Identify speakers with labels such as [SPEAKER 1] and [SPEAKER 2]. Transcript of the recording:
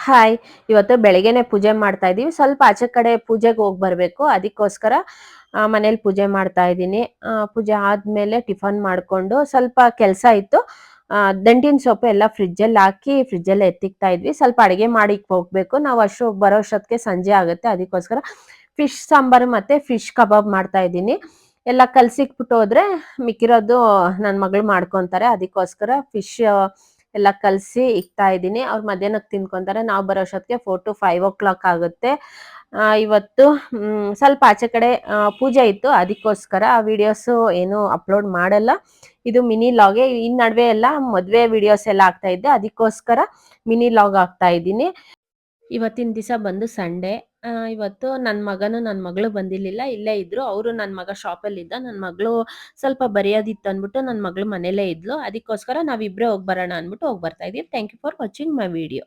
[SPEAKER 1] Hi! ಇವತ್ತು ಬೆಳಗ್ಗೆನೆ ಪೂಜೆ ಮಾಡ್ತಾ ಇದೀವಿ. ಸ್ವಲ್ಪ ಆಚೆ ಕಡೆ ಪೂಜೆಗೆ ಹೋಗಿ ಬರ್ಬೇಕು. ಅದಕ್ಕೋಸ್ಕರ ಮನೇಲಿ ಪೂಜೆ ಮಾಡ್ತಾ ಇದ್ದೀನಿ. ಪೂಜೆ ಆದ್ಮೇಲೆ ಟಿಫನ್ ಮಾಡ್ಕೊಂಡು ಸ್ವಲ್ಪ ಕೆಲ್ಸ ಇತ್ತು. ದಂಟಿನ ಸೊಪ್ಪು ಎಲ್ಲ ಫ್ರಿಡ್ಜಲ್ಲಿ ಹಾಕಿ ಫ್ರಿಡ್ಜಲ್ಲೇ ಎತ್ತಿಕ್ತಾ ಇದ್ವಿ. ಸ್ವಲ್ಪ ಅಡಿಗೆ ಮಾಡಿಕ್ ಹೋಗ್ಬೇಕು. ನಾವು ಬರೋಷ್ಟೊತ್ತಿಗೆ ಸಂಜೆ ಆಗುತ್ತೆ. ಅದಕ್ಕೋಸ್ಕರ ಫಿಶ್ ಸಾಂಬಾರು ಮತ್ತೆ ಫಿಶ್ ಕಬಾಬ್ ಮಾಡ್ತಾ ಇದ್ದೀನಿ. ಎಲ್ಲ ಕಲ್ಸಿಕ್ಬಿಟ್ಟು ಹೋದ್ರೆ ಮಿಕ್ಕಿರೋದು ನನ್ ಮಗಳು ಮಾಡ್ಕೊಂತಾರೆ. ಅದಕ್ಕೋಸ್ಕರ ಫಿಶ್ ಎಲ್ಲ ಕಲಸಿ ಇಕ್ತಾ ಇದ್ದೀನಿ. ಅವ್ರು ಮಧ್ಯಾಹ್ನಕ್ಕೆ ತಿನ್ಕೊಂತಾರೆ. ನಾವು ಬರೋಷ್ಟೊತ್ತಿಗೆ 4 to 5 o'clock ಆಗುತ್ತೆ. ಇವತ್ತು ಸ್ವಲ್ಪ ಆಚೆ ಕಡೆ ಪೂಜೆ ಇತ್ತು. ಅದಕ್ಕೋಸ್ಕರ ಆ ವಿಡಿಯೋಸು ಏನು ಅಪ್ಲೋಡ್ ಮಾಡಲ್ಲ. ಇದು ಮಿನಿ ಲಾಗೆ. ಈ ನಡುವೆ ಎಲ್ಲ ಮದುವೆ ವಿಡಿಯೋಸ್ ಎಲ್ಲ ಆಗ್ತಾ ಇದ್ದೆ. ಅದಕ್ಕೋಸ್ಕರ ಮಿನಿ ಲಾಗ್ ಆಗ್ತಾ ಇದ್ದೀನಿ. ಇವತ್ತಿನ ದಿವಸ ಬಂದು ಸಂಡೇ. ಇವತ್ತು ನನ್ನ ಮಗನು ನನ್ನ ಮಗಳು ಬಂದಿರ್ಲಿಲ್ಲ. ಇಲ್ಲೇ ಇದ್ರು. ಅವರು ನನ್ನ ಮಗ ಶಾಪಲ್ಲಿದ್ದ. ನನ್ನ ಮಗಳು ಸ್ವಲ್ಪ ಬರೆಯೋದಿತ್ತು ಅಂದ್ಬಿಟ್ಟು ನನ್ನ ಮಗಳು ಮನೇಲೇ ಇದ್ಲು. ಅದಕ್ಕೋಸ್ಕರ ನಾವಿಬ್ಬರೇ ಹೋಗಿ ಬರೋಣ ಅಂದ್ಬಿಟ್ಟು ಹೋಗಿ ಬರ್ತಾ ಇದೀವಿ. Thank you for watching my video.